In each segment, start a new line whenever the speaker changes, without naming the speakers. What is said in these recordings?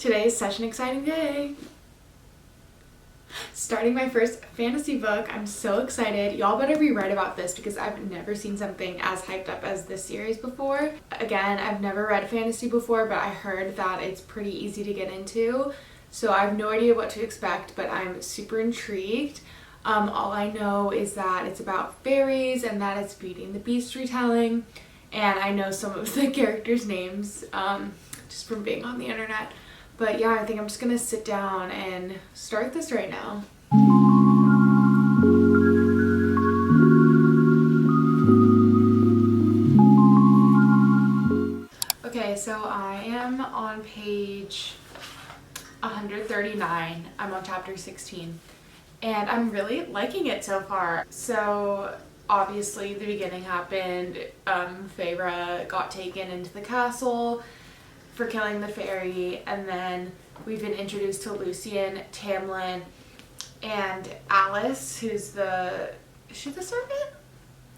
Today is such an exciting day. Starting my first fantasy book. I'm so excited. Y'all better be right about this because I've never seen something as hyped up as this series before. Again, I've never read fantasy before, but I heard that it's pretty easy to get into. So I have no idea what to expect, but I'm super intrigued. All I know is that it's about fairies and that it's Beauty and the Beast retelling. And I know some of the characters' names just from being on the internet. But yeah, I think I'm just gonna sit down and start this right now. Okay, so I am on page 139. I'm on chapter 16. And I'm really liking it so far. So obviously the beginning happened. Feyre got taken into the castle for killing the fairy, and then we've been introduced to Lucian, Tamlin, and Alice, who's is she the servant?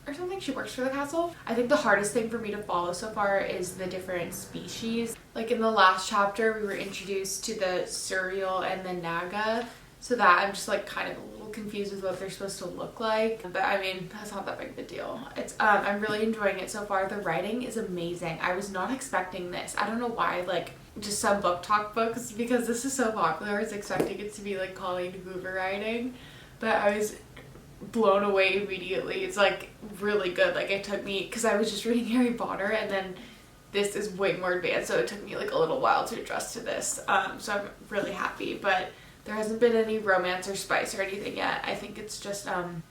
Or something? She works for the castle. I think the hardest thing for me to follow so far is the different species. Like in the last chapter, we were introduced to the Suriel and the Naga, so that I'm just like kind of a little confused with what they're supposed to look like. But I mean, that's not that big of a deal. It's I'm really enjoying it so far. The writing is amazing. I was not expecting this. I don't know why, like just some book talk books, because this is so popular, I was expecting it to be like Colleen Hoover writing, but I was blown away immediately. It's like really good. Like it took me, because I was just reading Harry Potter and then this is way more advanced, so it took me like a little while to adjust to this. So I'm really happy, but there hasn't been any romance or spice or anything yet. I think it's just,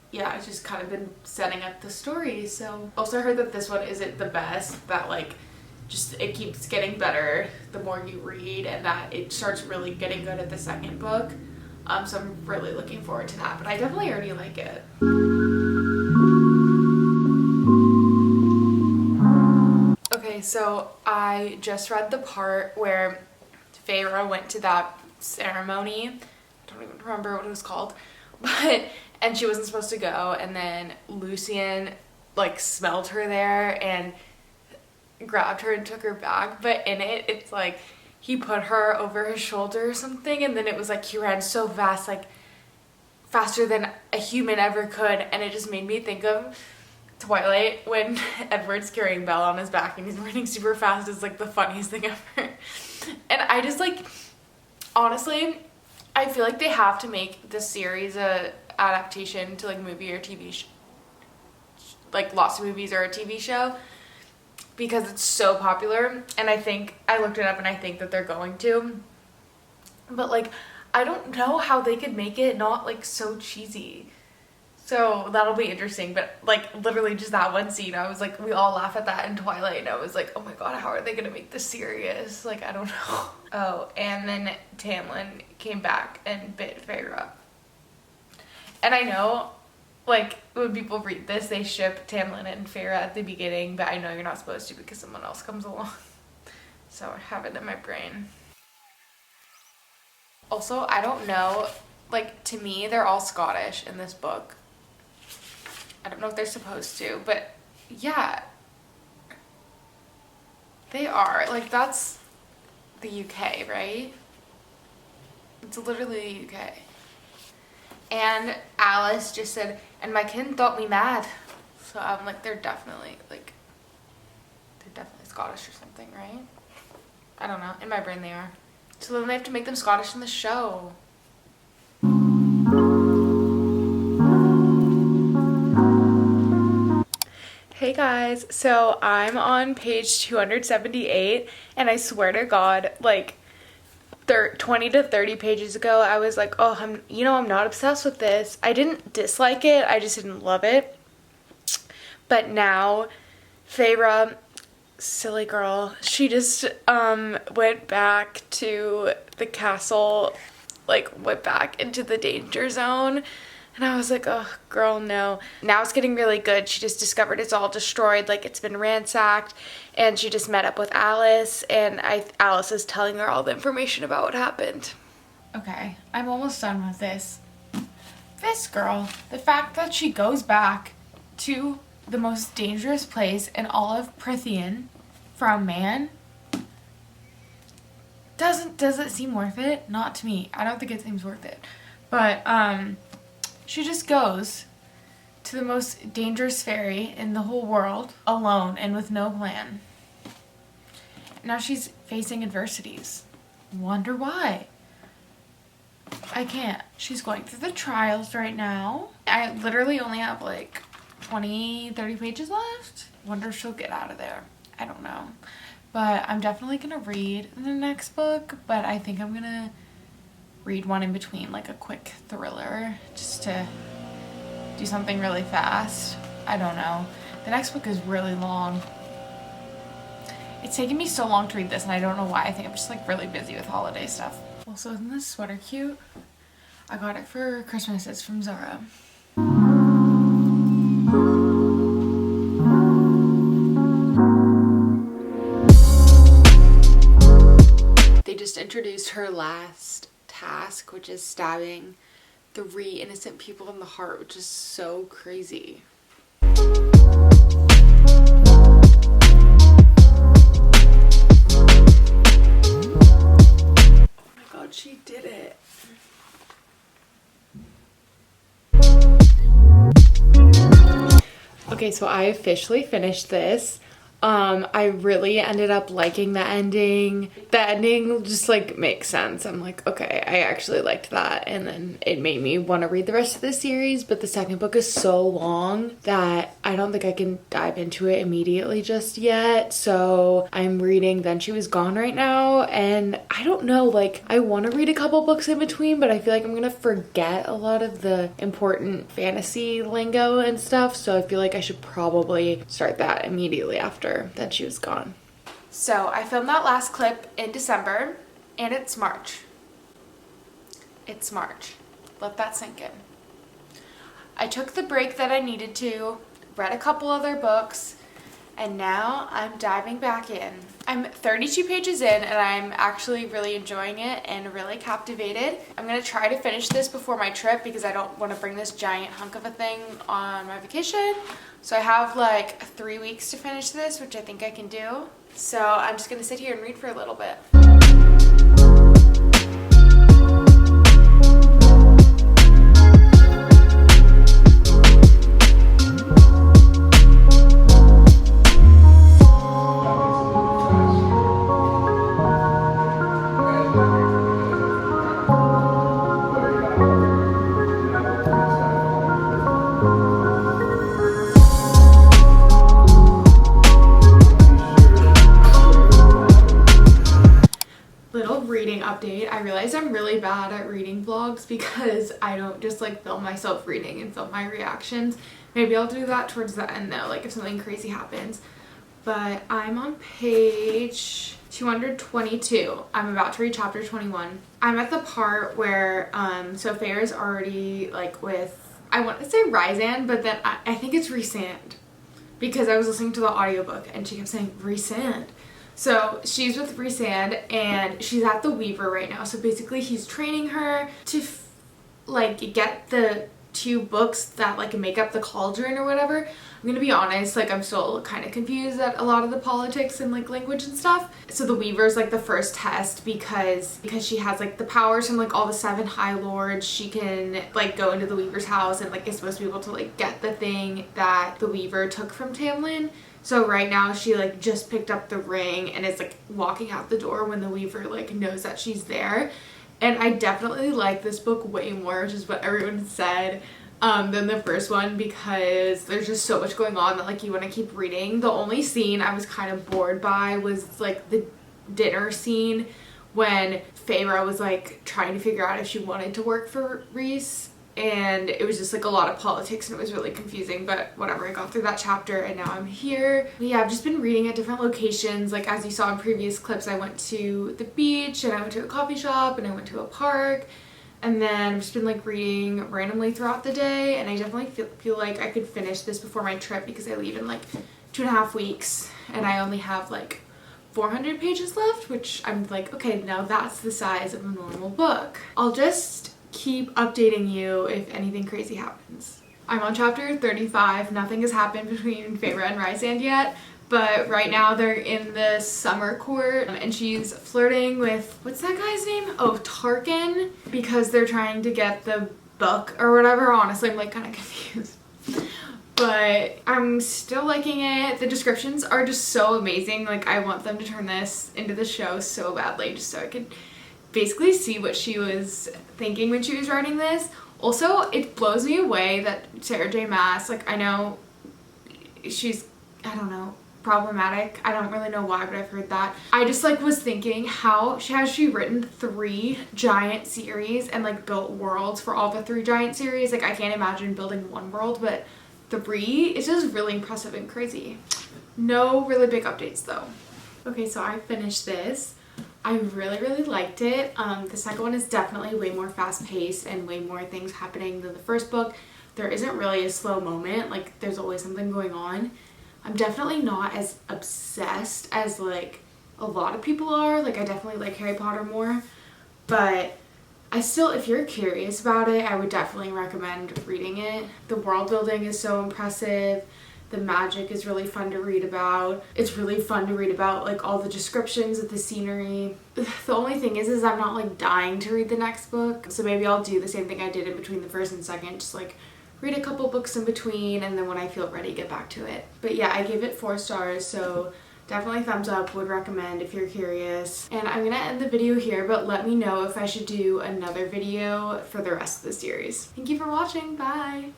yeah, it's just kind of been setting up the story. So also heard that this one isn't the best, that like just it keeps getting better the more you read, and that it starts really getting good at the second book. So I'm really looking forward to that, but I definitely already like it. Okay, so I just read the part where Feyre went to that ceremony. I don't even remember what it was called, and she wasn't supposed to go, and then Lucian like smelled her there and grabbed her and took her back, but in it it's like he put her over his shoulder or something, and then it was like he ran so fast, like faster than a human ever could, and it just made me think of Twilight when Edward's carrying Belle on his back and he's running super fast. It's like the funniest thing ever. And I just like, honestly, I feel like they have to make this series a adaptation to like movie or TV like lots of movies or a TV show, because it's so popular. And I think I looked it up and I think that they're going to, but like I don't know how they could make it not like so cheesy. So that'll be interesting. But like literally just that one scene, I was like, we all laugh at that in Twilight, and I was like, oh my god, how are they gonna make this serious? Like I don't know. Oh, and then Tamlin came back and bit Feyre. And I know like when people read this, they ship Tamlin and Feyre at the beginning, but I know you're not supposed to because someone else comes along. So I have it in my brain. Also, I don't know, like to me they're all Scottish in this book. I don't know if they're supposed to, but yeah, they are. Like that's the UK, right? It's literally the UK. And Alice just said, and my kin thought me mad. So I'm like, they're definitely Scottish or something, right? I don't know. In my brain they are. So then they have to make them Scottish in the show. Hey guys, so I'm on page 278, and I swear to God, like 20 to 30 pages ago, I was like, oh, I'm not obsessed with this. I didn't dislike it, I just didn't love it. But now, Feyre, silly girl, she just went back to the castle, like went back into the danger zone. And I was like, oh, girl, no. Now it's getting really good. She just discovered it's all destroyed, like it's been ransacked. And she just met up with Alice, and Alice is telling her all the information about what happened. Okay, I'm almost done with this. This girl, the fact that she goes back to the most dangerous place in all of Prythian for a man, Does it seem worth it? Not to me. I don't think it seems worth it. But she just goes to the most dangerous ferry in the whole world alone and with no plan. Now she's facing adversities. Wonder why? I can't. She's going through the trials right now. I literally only have like 20-30 pages left. Wonder if she'll get out of there. I don't know. But I'm definitely gonna read the next book, but I think I'm gonna read one in between, like a quick thriller, just to do something really fast. I don't know. The next book is really long. It's taken me so long to read this, and I don't know why. I think I'm just like really busy with holiday stuff. Also, isn't this sweater cute? I got it for Christmas. It's from Zara. They just introduced her last task, which is stabbing 3 innocent people in the heart, which is so crazy. She did it. Okay, so I officially finished this. I really ended up liking the ending. The ending just like makes sense. I'm like, okay, I actually liked that. And then it made me want to read the rest of the series. But the second book is so long that I don't think I can dive into it immediately just yet. So I'm reading Then She Was Gone right now. And I don't know, like I want to read a couple books in between, but I feel like I'm going to forget a lot of the important fantasy lingo and stuff. So I feel like I should probably start that immediately after Then She Was Gone. So I filmed that last clip in December, and it's March. It's March. Let that sink in. I took the break that I needed to, read a couple other books, and now I'm diving back in. I'm 32 pages in, and I'm actually really enjoying it and really captivated. I'm gonna try to finish this before my trip because I don't want to bring this giant hunk of a thing on my vacation. So I have like 3 weeks to finish this, which I think I can do. So I'm just gonna sit here and read for a little bit. Update. I realize I'm really bad at reading vlogs because I don't just like film myself reading and film my reactions. Maybe I'll do that towards the end though, like if something crazy happens. But I'm on page 222. I'm about to read chapter 21. I'm at the part where so Feyre's already like with, I want to say Rysand, but then I think it's Rhysand because I was listening to the audiobook and she kept saying Rhysand. So she's with Rhysand and she's at the Weaver right now. So basically he's training her to like get the 2 books that like make up the cauldron or whatever. I'm gonna be honest, like I'm still kind of confused at a lot of the politics and like language and stuff. So the Weaver's like the first test because she has like the powers from like all the 7 High Lords. She can like go into the Weaver's house and like is supposed to be able to like get the thing that the Weaver took from Tamlin. So right now she like just picked up the ring and is like walking out the door when the Weaver like knows that she's there. And I definitely like this book way more, which is what everyone said, than the first one because there's just so much going on that like you want to keep reading. The only scene I was kind of bored by was like the dinner scene when Feyre was like trying to figure out if she wanted to work for Rhys. And it was just like a lot of politics and it was really confusing, but whatever, I got through that chapter and now I'm here. But yeah, I've just been reading at different locations. Like as you saw in previous clips, I went to the beach and I went to a coffee shop and I went to a park. And then I've just been like reading randomly throughout the day, and I definitely feel like I could finish this before my trip because I leave in like 2.5 weeks and I only have like 400 pages left, which I'm like, okay, now that's the size of a normal book. I'll just keep updating you if anything crazy happens. I'm on chapter 35. Nothing has happened between Feyre and Rhysand yet, but right now they're in the summer court and she's flirting with, what's that guy's name? Oh, Tarkin, because they're trying to get the book or whatever. Honestly, I'm like kind of confused. But I'm still liking it. The descriptions are just so amazing. Like, I want them to turn this into the show so badly just so I could basically see what she was thinking when she was writing this. Also, it blows me away that Sarah J Maas, like, I know she's, I don't know, problematic. I don't really know why, but I've heard that. I just like was thinking, how has she written 3 giant series and like built worlds for all the 3 giant series? Like, I can't imagine building one world, but 3 is just really impressive and crazy. No really big updates though. Okay, so I finished this. I really liked it. The second one is definitely way more fast-paced and way more things happening than the first book. There isn't really a slow moment, like there's always something going on. I'm definitely not as obsessed as like a lot of people are. Like, I definitely like Harry Potter more, but I still, if you're curious about it, I would definitely recommend reading it. The world building is so impressive. The magic is really fun to read about. It's really fun to read about like all the descriptions of the scenery. The only thing is I'm not like dying to read the next book. So maybe I'll do the same thing I did in between the first and second. Just like read a couple books in between and then when I feel ready, get back to it. But yeah, I gave it 4 stars. So definitely thumbs up, would recommend if you're curious. And I'm gonna end the video here, but let me know if I should do another video for the rest of the series. Thank you for watching, bye!